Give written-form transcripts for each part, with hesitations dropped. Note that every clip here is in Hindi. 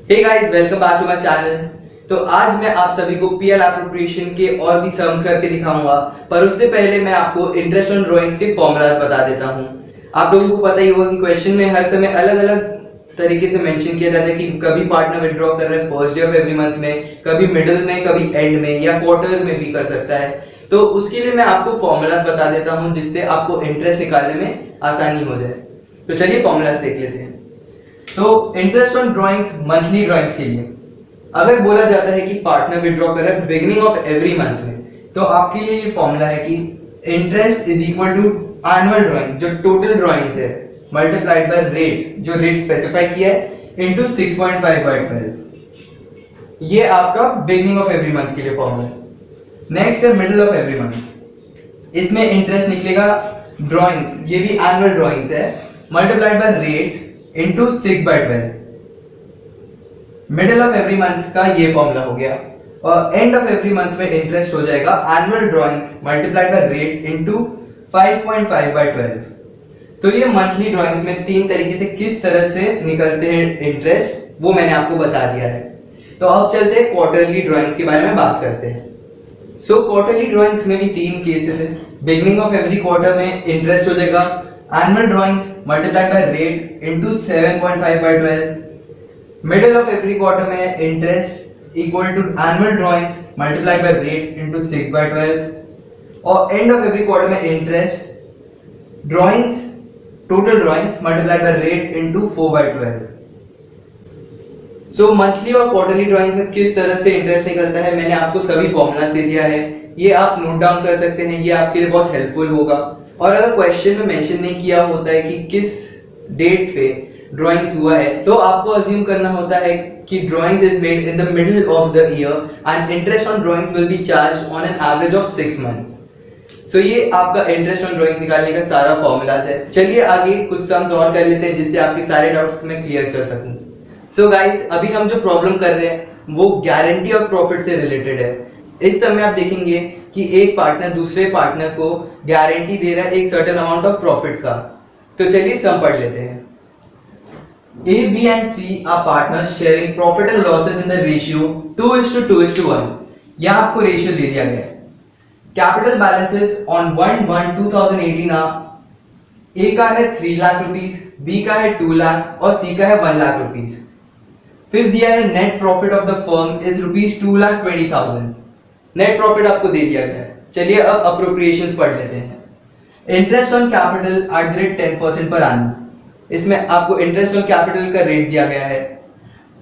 Hey guys, welcome back to my channel. तो आज मैं आप सभी को पीएल एप्रोप्रिएशन के और भी सम्स करके दिखाऊंगा, पर उससे पहले मैं आपको इंटरेस्ट ऑन ड्राइंग्स के फॉर्मूलाज बता देता हूं। आप लोगों को पता ही होगा कि क्वेश्चन में हर समय अलग-अलग तरीके से मेंशन किया जाता है कि कभी पार्टनर विथड्रॉ कर रहा है first day of every month में, कभी मिडिल में, कभी एंड में या क्वार्टर में भी कर सकता है। तो उसके लिए मैं आपको फॉर्मूलाज बता देता हूं जिससे आपको इंटरेस्ट निकालने में आसानी हो जाए। तो चलिए फॉर्मूलाज देख लेते हैं। तो interest on drawings monthly drawings के लिए अगर बोला जाता है कि पार्टनर विड्रॉ कर रहा है बिगिनिंग ऑफ एवरी मंथ में, तो आपके लिए ये फॉर्मूला है कि interest is equal to annual drawings जो टोटल ड्राइंग्स है मल्टीप्लाइड बाय रेट जो रेट स्पेसिफाई किया है इनटू 6.5 बाय 12। ये आपका बिगिनिंग ऑफ एवरी मंथ के लिए फॉर्मूला है। नेक्स्ट है मिडिल ऑफ एवरी मंथ। इसमें इंटरेस्ट निकलेगा ड्राइंग्स, ये भी एनुअल ड्राइंग्स है, multiplied by rate into 6/12। Middle of every month का ये फॉर्मूला हो गया। और एंड ऑफ एवरी मंथ में इंटरेस्ट हो जाएगा annual drawings multiplied by rate into 5.5/12। तो ये मंथली ड्राइंग्स में तीन तरीके से किस तरह से निकलते हैं इंटरेस्ट, वो मैंने आपको बता दिया है। तो अब चलते हैं क्वार्टरली ड्राइंग्स के बारे में बात करते हैं। सो क्वार्टरली ड्राइंग्स में भी तीन केसेस है। बिगिनिंग ऑफ एवरी क्वार्टर में इंटरेस्ट हो जाएगा annual drawings multiplied by rate into 7.5/12। Middle of every quarter में interest equal to annual drawings multiplied by rate into 6/12। और एंड ऑफ एवरी क्वार्टर में interest drawings total drawings multiplied by rate into 4/12। So monthly और क्वार्टरली ड्राइंग्स में किस तरह से इंटरेस्ट निकलता है मैंने आपको सभी फॉर्मूलाज दे दिया है, ये आप नोट डाउन कर सकते हैं, ये आपके लिए बहुत हेल्पफुल होगा। और अगर क्वेश्चन में मेंशन नहीं किया होता है कि किस डेट पे ड्राइंग्स हुआ है, तो आपको अज्यूम करना होता है कि drawings is made in the middle of the year and interest on drawings will be charged on an average of 6 months. So ये आपका इंटरेस्ट ऑन ड्राइंग्स निकालने का सारा फॉर्मूलाज है। चलिए आगे कुछ सम्स और कर लेते हैं जिससे आपके सारे डाउट्स मैं क्लियर कर सकूं। सो गाइस, अभी हम जो प्रॉब्लम कर रहे हैं वो गारंटी ऑफ प्रॉफिट से रिलेटेड है। इस समय आप देखेंगे कि एक पार्टनर दूसरे पार्टनर को गारंटी दे रहा है एक सर्टेन अमाउंट ऑफ प्रॉफिट का। तो चलिए सम पढ़ लेते हैं। A, B and C are partners sharing profit and losses in the ratio 2:2:1। यहाँ आपको रेशियो दे दिया गया है। कैपिटल बैलेंसेस ऑन 1/1/2018 A का है 3 लाख रुपीस, B का है 2 लाख और C का है 1 लाख रुपीस। फिर दिया है net profit of the firm is ₹2,20,000। Net profit आपको दे दिया गया है। चलिए अब अप्रोप्रिएशंस पढ़ लेते हैं। Interest on capital at the rate 10% per annum. इसमें आपको इंटरेस्ट ऑन कैपिटल का रेट दिया गया है।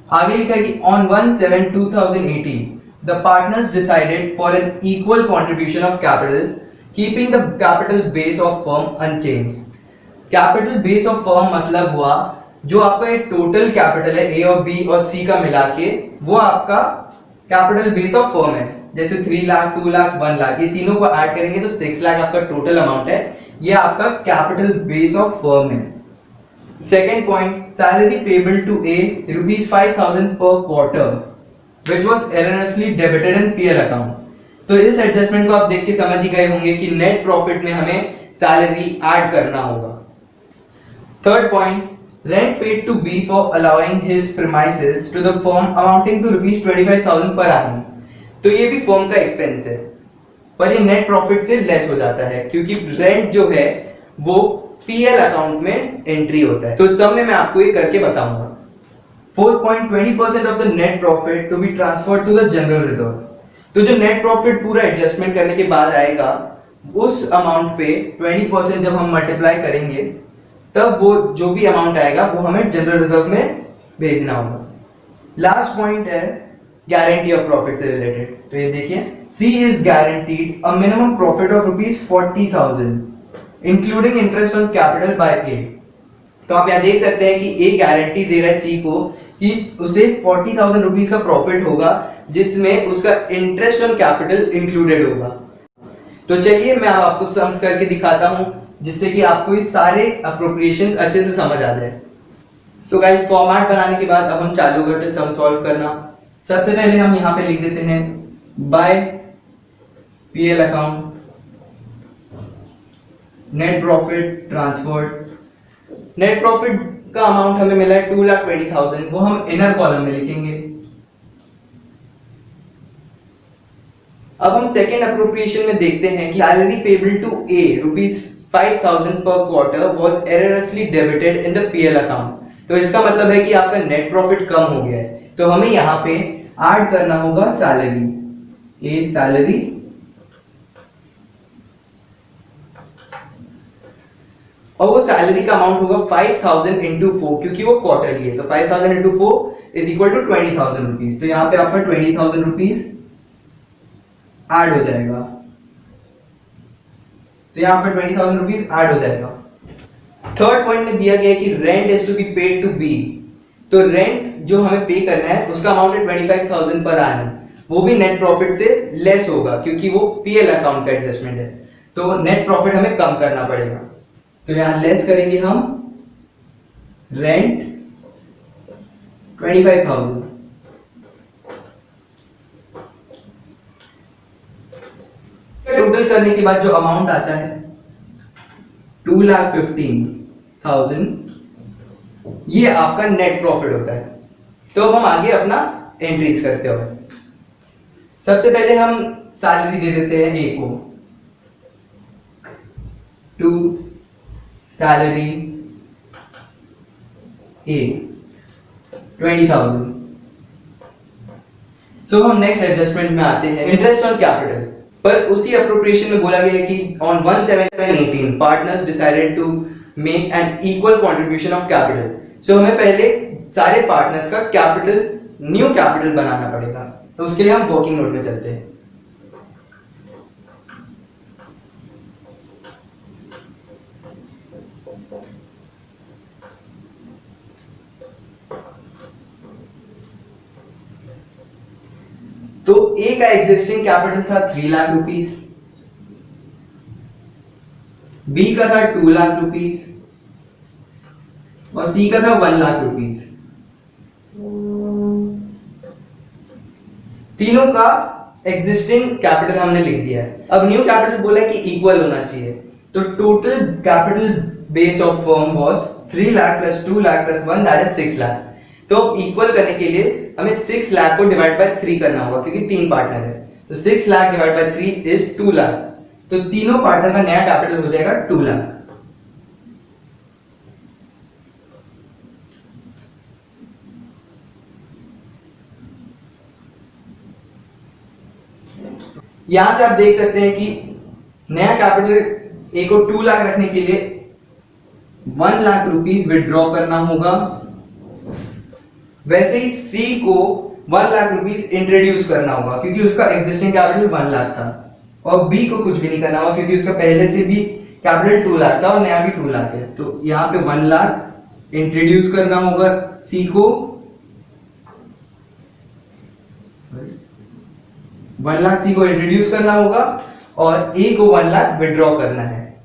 आगे लिखा है कि on 1/7/2018 the partners decided for an equal contribution of capital keeping the capital base of firm unchanged. Capital base of firm मतलब हुआ जो आपका एक टोटल कैपिटल है ए और बी और सी का मिला के, वो आपका कैपिटल बेस ऑफ फर्म है। जैसे 3 लाख, 2 लाख, 1 लाख, ये तीनों को ऐड करेंगे तो 6 लाख आपका टोटल अमाउंट है। ये आपका कैपिटल बेस ऑफ फर्म है। Second point, salary payable to A ₹5,000 per quarter which was erroneously debited in PL account. तो इस एडजस्टमेंट को आप देख के समझ ही गए होंगे कि नेट प्रॉफिट में हमें सैलरी ऐड करना होगा। Third point, rent paid to B for allowing his premises to the firm amounting to ₹25,000 per annum। तो ये भी फर्म का एक्सपेंस है, पर ये नेट प्रॉफिट से लेस हो जाता है क्योंकि रेंट जो है वो पीएल अकाउंट में एंट्री होता है। तो सम में मैं आपको ये करके बताऊंगा। Fourth point, 20% of the net profit to be transferred to the general reserve. तो जो नेट प्रॉफिट पूरा एडजस्टमेंट करने के बाद आएगा, उस अमाउंट पे 20% जब हम मल्टीप्लाई करेंगे तब वो जो भी अमाउंट आएगा वो हमें जनरल रिजर्व में भेजना होगा। लास्ट पॉइंट है गारंटी ऑफ प्रॉफिट से रिलेटेड। तो ये देखिए, C is guaranteed a minimum profit of ₹40,000 including interest on capital by A. तो आप यहाँ देख सकते हैं कि ए गारंटी दे रहा है सी को कि उसे 40,000 रुपीज का प्रॉफिट होगा जिसमें उसका इंटरेस्ट ऑन कैपिटल इंक्लूडेड होगा। तो चलिए मैं आपको सम्स करके दिखाता हूं जिससे कि आपको ये सारे अप्रोप्रिएशंस अच्छे से समझ आ जाए। सो गाइस, फॉर्मेट बनाने के बाद अब हम चालू करते हैं सम सॉल्व करना। सबसे पहले हम यहाँ पे लिख देते हैं by P L account net profit transferred. Net profit का अमाउंट हमें मिला है 2,20,000, वो हम इनर कॉलम में लिखेंगे। अब हम सेकेंड अप्रोप्रिएशन में देखते हैं कि salary payable to A ₹5,000 per quarter was erroneously debited in the PL account. तो इसका मतलब है कि आपका नेट प्रॉफिट कम हो गया है, तो हमें यहाँ पे ऐड करना होगा सैलरी, ए सैलरी, और वो सैलरी का अमाउंट होगा 5,000 इंटू 4, क्योंकि वो क्वार्टरली है, तो 5,000 into 4 is equal to 20,000 rupees. तो यहाँ पे आपका 20,000 रुपीज ऐड हो जाएगा, तो यहाँ पे 20,000 रुपीज ऐड हो जाएगा। थर्ड पॉइंट में दिया गया है कि rent is to be paid to be, तो रेंट जो हमें पे करना है उसका अमाउंट है 25,000 पर एनम, वो भी नेट प्रॉफिट से लेस होगा क्योंकि वो पीएल अकाउंट का एडजस्टमेंट है, तो नेट प्रॉफिट हमें कम करना पड़ेगा। तो यहां लेस करेंगे हम रेंट 25,000, टोटल करने के बाद जो अमाउंट आता है 2,15,000, ये आपका नेट प्रॉफिट होता है। तो अब हम आगे अपना एंट्रीज करते हैं। सबसे पहले हम सैलरी दे देते हैं ए को, टू सैलरी ए 20,000। सो हम नेक्स्ट एडजस्टमेंट में आते हैं, इंटरेस्ट ऑन कैपिटल। पर उसी अप्रोप्रिएशन में बोला गया है कि on 1/7/18 partners decided to make an equal contribution of capital. So हमें पहले सारे पार्टनर्स का कैपिटल, न्यू कैपिटल बनाना पड़ेगा, तो उसके लिए हम वर्किंग नोट में चलते हैं। तो ए का एग्जिस्टिंग कैपिटल था 3 लाख रुपीस, बी का था 2 लाख रुपीस और सी का था 1 लाख रुपीस। तीनों का एग्जिस्टिंग कैपिटल हमने लिख दिया है। अब न्यू कैपिटल बोला है कि इक्वल होना चाहिए, तो total capital base of firm was 3 lakh plus 2 lakh plus 1, that is 6 lakh. तो इक्वल करने के लिए हमें 6 लाख को डिवाइड बाय 3 करना होगा क्योंकि 3 पार्टनर है, तो 6 lakh divide by 3 is 2 lakh. तो तीनों पार्टनर का नया कैपिटल हो जाएगा 2 लाख। यहां से आप देख सकते हैं कि नया कैपिटल ए को 2 लाख रखने के लिए 1 लाख रुपीस विड्रॉ करना होगा, वैसे ही सी को 1 लाख रुपीस इंट्रोड्यूस करना होगा क्योंकि उसका एग्जिस्टिंग कैपिटल 1 लाख था, और बी को कुछ भी नहीं करना होगा क्योंकि उसका पहले से भी कैपिटल 2 लाख था और नया भी 2 लाख है। तो यहाँ पे 1 लाख इंट्रोड्यूस करना होगा सी को, 1 लाख सी को इंट्रोड्यूस करना होगा और ए को 1 लाख विड्रॉ करना है।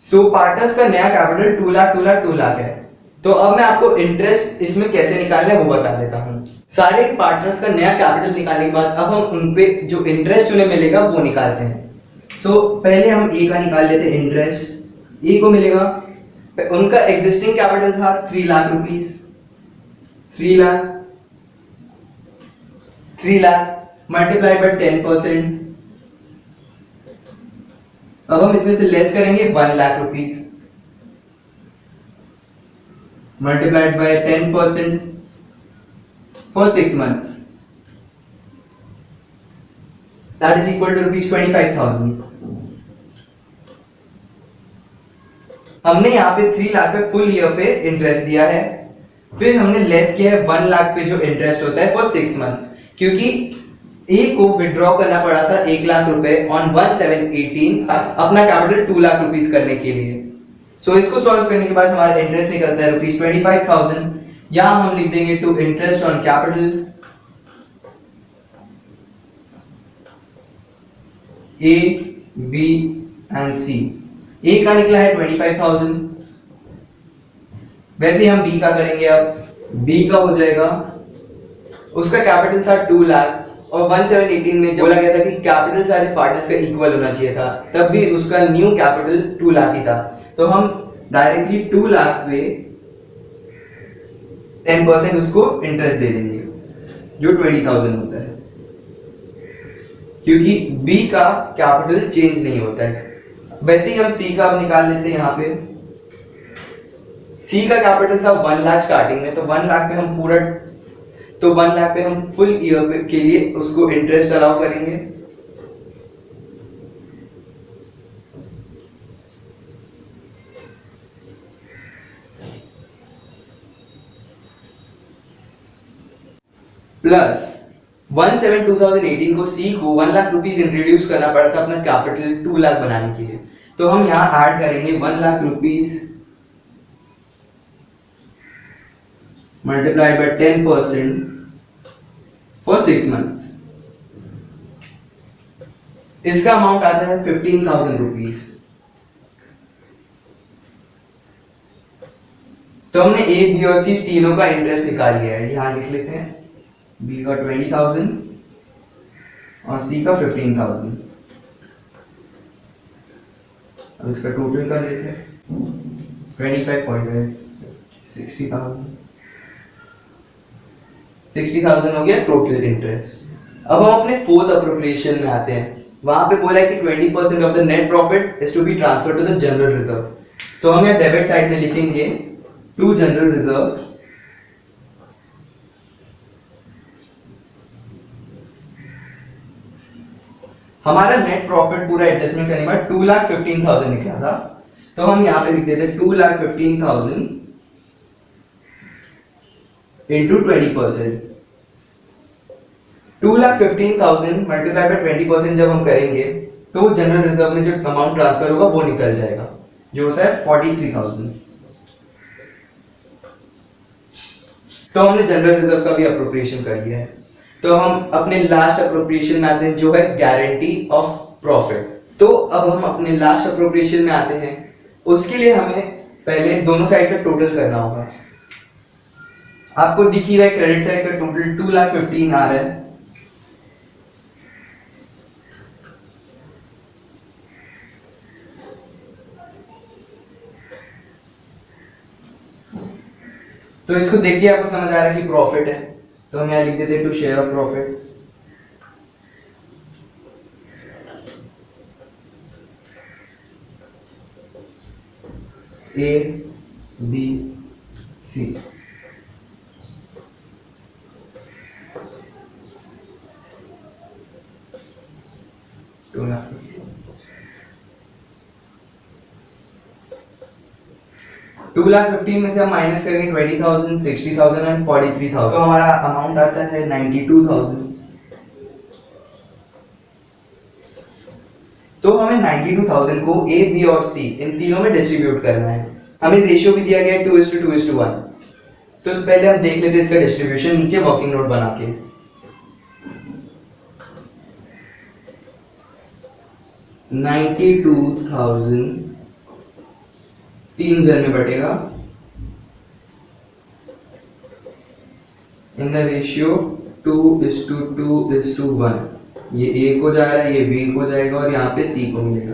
सो पार्टनर्स का नया कैपिटल 2 लाख 2 लाख 2 लाख है। तो अब मैं आपको इंटरेस्ट इसमें कैसे निकालना है वो बता देता हूं। सारे पार्टनर्स का नया कैपिटल निकालने के बाद अब हम उन पे जो इंटरेस्ट उन्हें मिलेगा वो निकालते हैं। सो पहले हम ए का निकाल लेते हैं इंटरेस्ट। ए को मिलेगा, उनका एग्जिस्टिंग कैपिटल था 3 lakh rupees, 3 lakh multiply by 10%। अब हम इसमें से लेस करेंगे 1 lakh rupees multiplied by 10% for 6 months, that is equal to rupees 25,000। हमने यहाँ पे 3 लाख पे फुल ईयर पे इंटरेस्ट दिया है, फिर हमने लेस किया है 1 लाख पे जो इंटरेस्ट होता है फॉर 6 मंथ्स, क्योंकि ए को विड्रॉ करना पड़ा था 1 लाख रुपए ऑन 1/7/18 अपना कैपिटल 2 लाख रुपीस करने के लिए। सो इसको सॉल्व करने के बाद हमारा इंटरेस्ट निकलता है रुपीस 25,000। यहां हम लिख देंगे to interest on capital A, B and C. A का निकला है 25,000, वैसे हम बी का करेंगे। अब बी का हो जाएगा, उसका कैपिटल था 2 लाख और 1/7/18 में बोला गया था कि कैपिटल सारे पार्टनर्स का इक्वल होना चाहिए था, तब भी उसका न्यू कैपिटल 2 लाख ही था। तो हम डायरेक्टली 2 लाख पे 10% उसको इंटरेस्ट दे देंगे जो 20,000 होता है, क्योंकि बी का कैपिटल चेंज नहीं होता है। वैसे ही हम सी का अब निकाल लेते हैं। यहाँ पे सी का कैपिटल था 1 लाख स्टार्टिंग में, तो 1 लाख पे हम पूरा, तो 1 लाख पे हम फुल ईयर के लिए उसको इंटरेस्ट अलाउ करेंगे। प्लस 1/7/2018 को सी को 1 लाख रुपीज इंट्रोड्यूस करना पड़ा था अपना कैपिटल 2 लाख बनाने के लिए, तो हम यहां ऐड करेंगे 1 lakh rupees multiplied by 10% for 6 months. इसका अमाउंट आता है 15,000 रुपीज। तो हमने ए बी और सी तीनों का इंटरेस्ट निकाल लिया है, यहां लिख लेते हैं। बी का 20,000 और सी का 15,000। अब इसका टोटल कर लेते हैं 25.5 60,000 हो गया टोटल इंटरेस्ट। अब हम अपने फोर्थ अप्रोप्रिएशन में आते हैं। वहां पे बोला है कि 20% of the net profit is to be transfer to the general reserve. तो हम यहाँ डेबिट साइड में लिखेंगे टू जनरल रिजर्व हमारा नेट प्रॉफिट पूरा एडजस्टमेंट करने के बाद 2,15,000 निकला था, तो हम यहां पे लिख देते 2,15,000 इंटू 20%। 2,15,000 मल्टीप्लाई बाय 20% जब हम करेंगे तो जनरल रिजर्व में जो अमाउंट ट्रांसफर होगा वो निकल जाएगा, जो होता है 43,000। तो हमने जनरल रिजर्व का भी अप्रोप्रिएशन कर लिया है। तो हम अपने लास्ट अप्रोप्रिएशन में आते हैं जो है गारंटी ऑफ प्रॉफिट। तो अब हम अपने लास्ट अप्रोप्रिएशन में आते हैं, उसके लिए हमें पहले दोनों साइड का टोटल करना होगा। आपको दिख ही रहा है क्रेडिट साइड का टोटल 2,15,000 आ रहा है, तो इसको देख के आपको समझ आ रहा है कि प्रॉफिट है, तो हम यहाँ लिख देते हैं to share of profit. A B C. Two lakh 15 में से हम माइनस करेंगे 20,000, 60,000 एंड 43,000, तो हमारा अमाउंट आता है 92,000। तो हमें 92,000 को ए बी और सी इन तीनों में डिस्ट्रीब्यूट करना है। हमें रेशियो भी दिया गया है 2:2:1। तो पहले हम देख लेते हैं इसका डिस्ट्रीब्यूशन नीचे वर्किंग नोट बना के। 92,000 3 जन में बटेगा इन द रेशियो 2:2:1। ये ए को जा रहा है, ये बी को जाएगा और यहाँ पे सी को मिलेगा।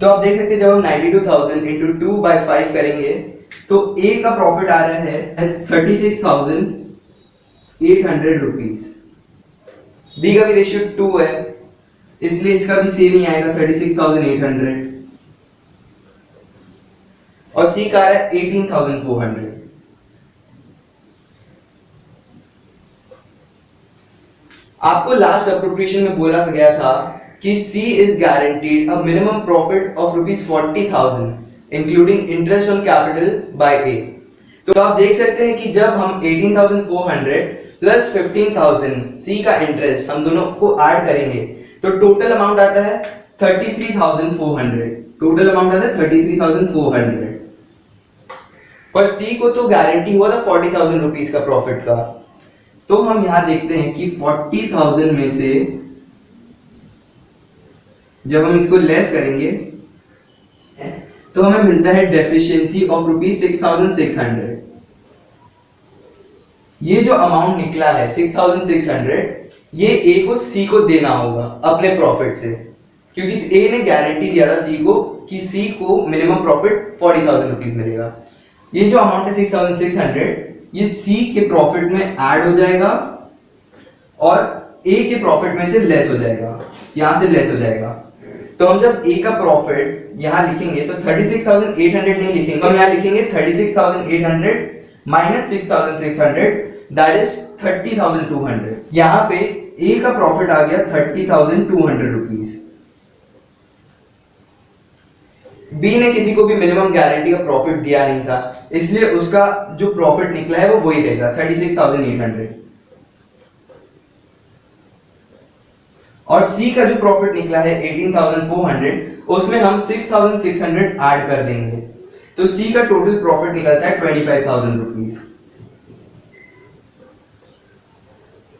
तो आप देख सकते हैं जब हम 92,000 इंटू 2/5 करेंगे तो ए का प्रॉफिट आ रहा है 36,800 रुपीज। बी का भी रेशियो 2 है, इसलिए इसका भी सेम ही आएगा 36,800, और सी का आ रहा है 18,400। आपको लास्ट अप्रोप्रिएशन में बोला गया था कि C is guaranteed a minimum profit of ₹40,000 including interest on capital by A. तो आप देख सकते हैं कि जब हम 18,400 प्लस 15,000 सी का इंटरेस्ट हम दोनों को ऐड करेंगे तो टोटल अमाउंट आता है 33,400। टोटल अमाउंट आता है 33,400। पर सी को तो गारंटी हुआ था 40,000 रुपीज का प्रॉफिट का। तो हम यहां देखते हैं कि 40,000 में से जब हम इसको लेस करेंगे तो हमें मिलता है डेफिशिएंसी ऑफ ₹6,600। ये जो अमाउंट निकला है 6,600, ये ए को सी को देना होगा अपने प्रॉफिट से, क्योंकि ए ने गारंटी दिया था सी को कि सी को मिनिमम प्रॉफिट 40,000 रुपीज मिलेगा। ये जो अमाउंट है 6,600, ये सी के प्रॉफिट में ऐड हो जाएगा और ए के प्रॉफिट में से लेस हो जाएगा, यहां से लेस हो जाएगा। तो हम जब ए का प्रॉफिट यहां लिखेंगे तो 36,800 नहीं लिखेंगे, हम यहां लिखेंगे 36,800 माइनस 6,600 दैट इज 30,200। यहां पे ए का प्रॉफिट आ गया 30,200 रुपीज। बी ने किसी को भी मिनिमम गारंटी का प्रॉफिट दिया नहीं था, इसलिए उसका जो प्रॉफिट निकला है वो वही रहेगा 36,800। और सी का जो प्रॉफिट निकला है 18,400, उसमें हम 6,600 ऐड कर देंगे, तो सी का टोटल प्रॉफिट निकलता है 25,000 रुपीज।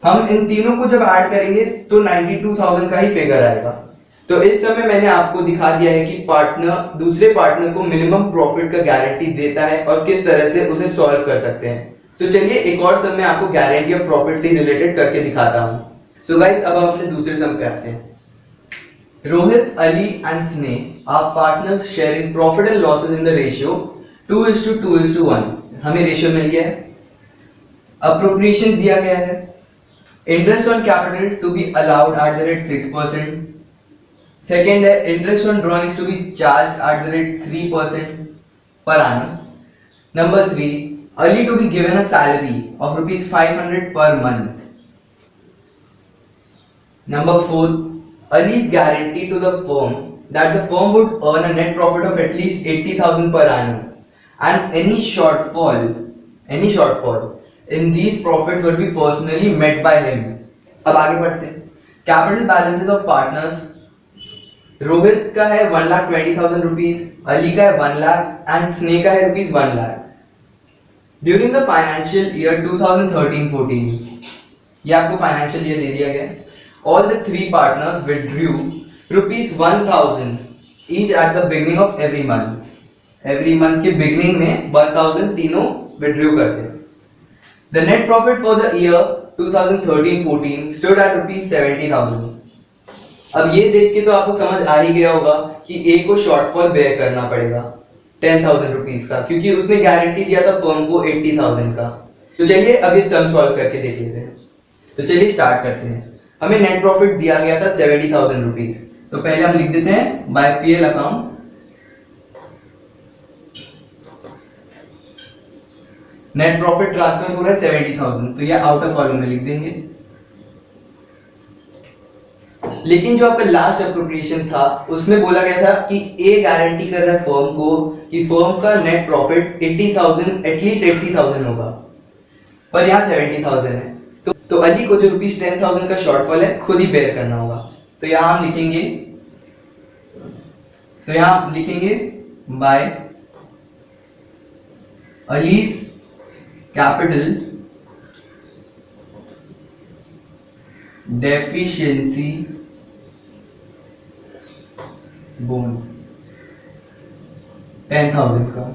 हम इन तीनों को जब ऐड करेंगे तो 92,000 का ही फिगर आएगा। तो इस समय मैंने आपको दिखा दिया है कि पार्टनर दूसरे पार्टनर को मिनिमम प्रॉफिट का गारंटी देता है और किस तरह से उसे सॉल्व कर सकते हैं। तो चलिए एक और सम मैं आपको गारंटी ऑफ प्रॉफिट से रिलेटेड करके दिखाता हूं। सो गाइस, अब हम अपने दूसरे सम पे आते हैं। Rohit, Ali and Sneh are partners sharing profit and losses in the ratio 2:2:1। हमें रेशियो मिल गया है, अप्रोप्रिएशंस दिया गया है, interest on capital to be allowed at the rate 6%। Second है interest on drawings to be charge at the rate 3% per annum। Number 3, Ali to be given a salary of ₹500 per month। Number 4, Ali is guaranteed to the firm that the firm would earn a net profit of at least 80,000 per annum, and any shortfall in these profits would be personally met by him। अब आगे बढ़ते हैं। Capital balances of partners, Rohit का है 1,20,000 रुपीज, अली का है 1 लाख एंड स्नेह का है ₹1 lakh. During the financial year 2013-14, ये आपको फाइनेंशियल ईयर दे दिया गया है। All the three partners withdrew ₹1,000 each at the beginning of every month। Every month के beginning में 1,000 तीनों withdrew करते हैं। The net profit for the year 2013-14 stood at ₹70,000। अब ये देख के तो आपको समझ आ ही गया होगा कि ए को शॉर्टफॉल बेयर करना पड़ेगा 10,000 रुपीज का, क्योंकि उसने गारंटी दिया था फर्म को 80,000 का। तो चलिए अब ये सम सॉल्व करके देख लेते हैं। तो चलिए स्टार्ट करते हैं। हमें नेट प्रॉफिट दिया गया था 70,000 रुपीज, तो पहले हम लिख देते हैं by P L account. Net profit transfer हो रहा है 70,000, तो ये आउटर कॉलम में लिख देंगे। लेकिन जो आपका लास्ट अप्रोप्रिएशन था उसमें बोला गया था कि ए गारंटी कर रहा है फर्म को कि फर्म का नेट प्रॉफिट 80,000 एटलीस्ट 80,000 होगा, पर यहाँ 70,000 है। तो अली को जो ₹10,000 का शॉर्टफॉल है खुद ही बेयर करना होगा। तो यहां हम लिखेंगे by Ali's capital deficiency borne 10,000 का।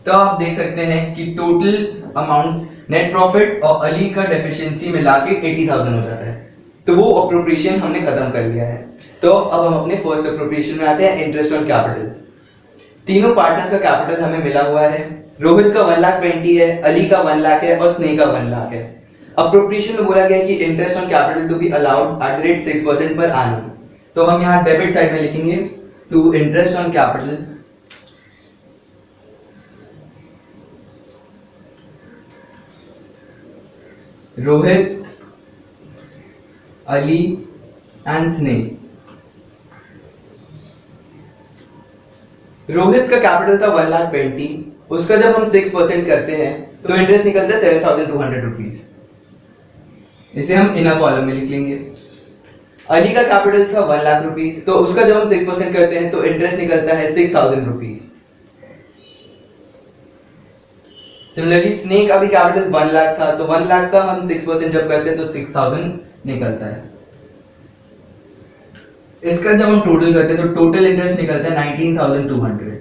तो आप देख सकते हैं कि टोटल अमाउंट नेट प्रॉफिट और अली का डेफिशिएंसी मिला के 80,000 हो जाता है। तो वो अप्रोप्रिएशन हमने खत्म कर लिया है। तो अब हम अपने फर्स्ट अप्रोप्रिएशन में आते हैं, इंटरेस्ट ऑन कैपिटल। तीनों पार्टनर्स का कैपिटल हमें मिला हुआ है। रोहित का 1,20,000 है, अली का 1 लाख है और स्नेह का 1 लाख है। अप्रोप्रिएशन में बोला गया कि interest on capital to be allowed at the rate 6% per annum। तो हम यहाँ डेबिट साइड में लिखेंगे to interest on capital Rohit, Ali and Sneh. Rohit का कैपिटल था 1,20,000, उसका जब हम 6% करते हैं तो इंटरेस्ट निकलता है 7,200 रुपीज। इसे हम इनर कॉलम में लिख लेंगे। अली का कैपिटल था 1 लाख रुपीज, तो उसका जब हम 6% करते हैं तो इंटरेस्ट निकलता है 6,000 रुपीज। सिमिलरली स्नेह का भी कैपिटल 1 लाख था, तो 1 लाख का हम 6% जब करते हैं तो 6,000 निकलता है। इसका जब हम टोटल करते हैं तो टोटल इंटरेस्ट निकलता है 19,200।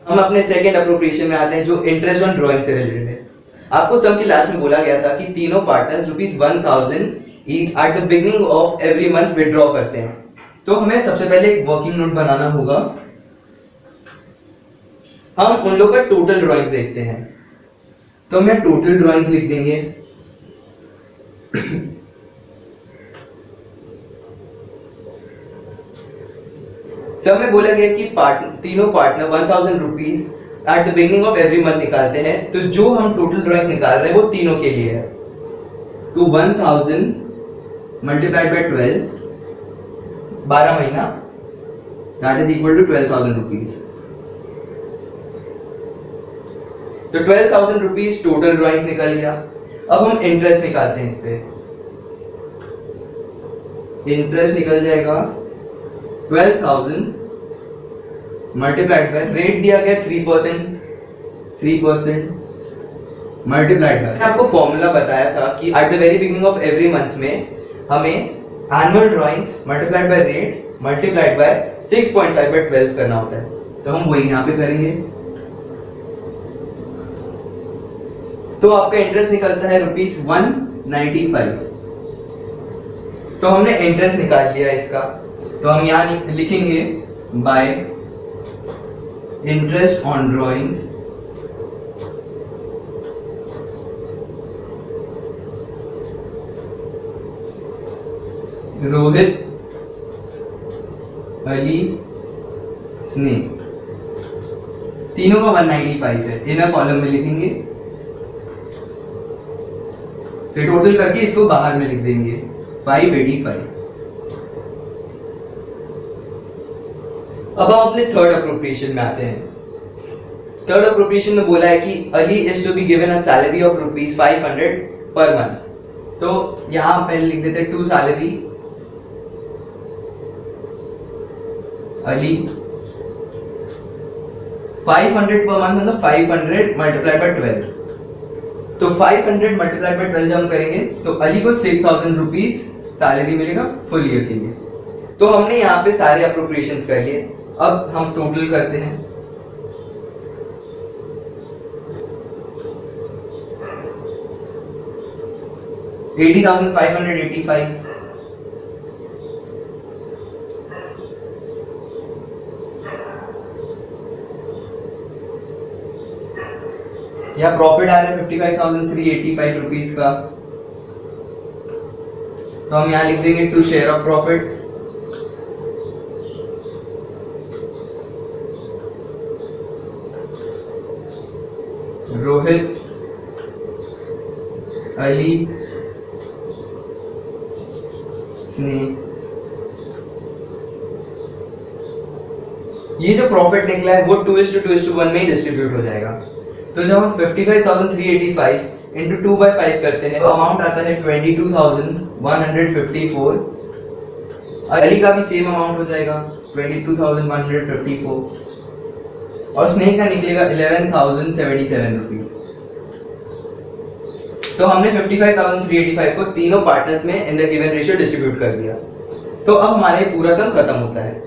हम अपने सेकंड अप्रोप्रिएशन में आते हैं जो इंटरेस्ट ऑन ड्राइंग से रिलेटेड है। आपको सम की लास्ट में बोला गया था कि तीनों partners ₹1,000 each at the beginning of every month withdraw करते हैं। तो हमें सबसे पहले एक वर्किंग नोट बनाना होगा। हम उन लोगों का टोटल ड्राइंग्स देखते हैं। तो हम यहाँ टोटल ड्राइंग्स लिख देंगे। सब में बोला गया कि तीनों partner 1000 rupees at the beginning of every month निकालते हैं, तो जो हम टोटल ड्राइंग्स निकाल रहे हैं वो तीनों के लिए है। तो 1000 मल्टीप्लाइड बाय 12, 12 महीना, that is equal to 12,000 rupees. तो 12,000 रुपीज टोटल ड्राइंग्स निकल गया। अब हम इंटरेस्ट निकालते हैं इस पे। इंटरेस्ट निकल जाएगा 12,000 मल्टीप्लाइड बाय, रेट दिया गया 3% मल्टीप्लाइड बाय, आपको फॉर्मूला बताया था कि at the very beginning of every month में हमें annual drawings multiplied by rate multiplied by 6.5 by 12 करना होता है। तो हम वही यहाँ पे करेंगे। तो आपका इंटरेस्ट निकलता है ₹195। तो हमने इंटरेस्ट निकाल लिया इसका, तो हम यहाँ लिखेंगे bye interest on drawings Rohit, Ali, स्नेह, तीनों का 195 है। इनर कॉलम में लिखेंगे, फिर टोटल करके इसको बाहर में लिख देंगे 585। अब हम अपने थर्ड अप्रोप्रिएशन में आते हैं। थर्ड अप्रोप्रिएशन में बोला है कि Ali is to be given a salary of ₹500 per month. तो यहां पहले लिख देते हैं to salary Ali 500 per month, मतलब 500 मल्टीप्लाई बाय 12। तो 500 मल्टीप्लाई बाय 12 जब हम करेंगे तो अली को 6,000 रुपीज सैलरी मिलेगा फुल ईयर के लिए। तो हमने यहाँ पे सारे अप्रोप्रिएशंस कर लिए। अब हम टोटल करते हैं। $80,585। यहाँ प्रॉफिट आ रहा है 55,385 रुपीज का। तो हम यहाँ लिख देंगे to share of profit. Rohit, Ali, Sneh. ये जो प्रॉफिट निकला है वो 2:2:1 में ही डिस्ट्रीब्यूट हो जाएगा। तो जब हम 55,385 इंटू 2/5 करते हैं तो अमाउंट आता है 22,154। अली का भी सेम अमाउंट हो जाएगा 22,154 और स्नेह का निकलेगा 11,077 रुपीज। तो हमने 55,385 को तीनों पार्टनर्स में in the given ratio distribute कर दिया। तो अब हमारे पूरा सम खत्म होता है।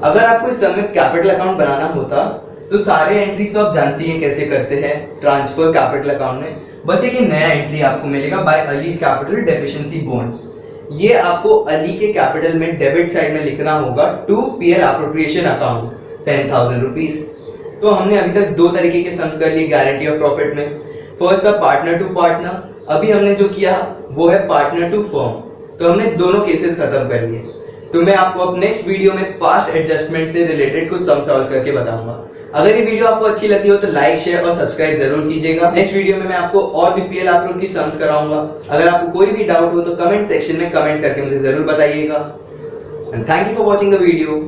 अगर आपको इस सम में कैपिटल अकाउंट बनाना होता तो सारे एंट्रीज तो आप जानती हैं कैसे करते हैं ट्रांसफर कैपिटल अकाउंट में। बस एक नया एंट्री आपको मिलेगा by Ali's capital deficiency bond. ये आपको अली के कैपिटल में डेबिट साइड में लिखना होगा to P L appropriation account 10,000 rupees. तो हमने अभी तक दो तरीके के सम्स कर लिए गारंटी ऑफ प्रॉफिट में। फर्स्ट था पार्टनर टू पार्टनर, अभी हमने जो किया वो है पार्टनर टू फर्म। तो हमने दोनों केसेस खत्म कर लिए। तो मैं आपको अब नेक्स्ट वीडियो में पास्ट एडजस्टमेंट से रिलेटेड कुछ सम सॉल्व करके बताऊंगा। अगर ये वीडियो आपको अच्छी लगी हो तो लाइक, शेयर और सब्सक्राइब जरूर कीजिएगा। नेक्स्ट वीडियो में मैं आपको और भी पीएल एप्रो की सम्स कराऊंगा। अगर आपको कोई भी डाउट हो तो कमेंट सेक्शन में कमेंट करके मुझे जरूर बताइएगा। And thank you for watching the video.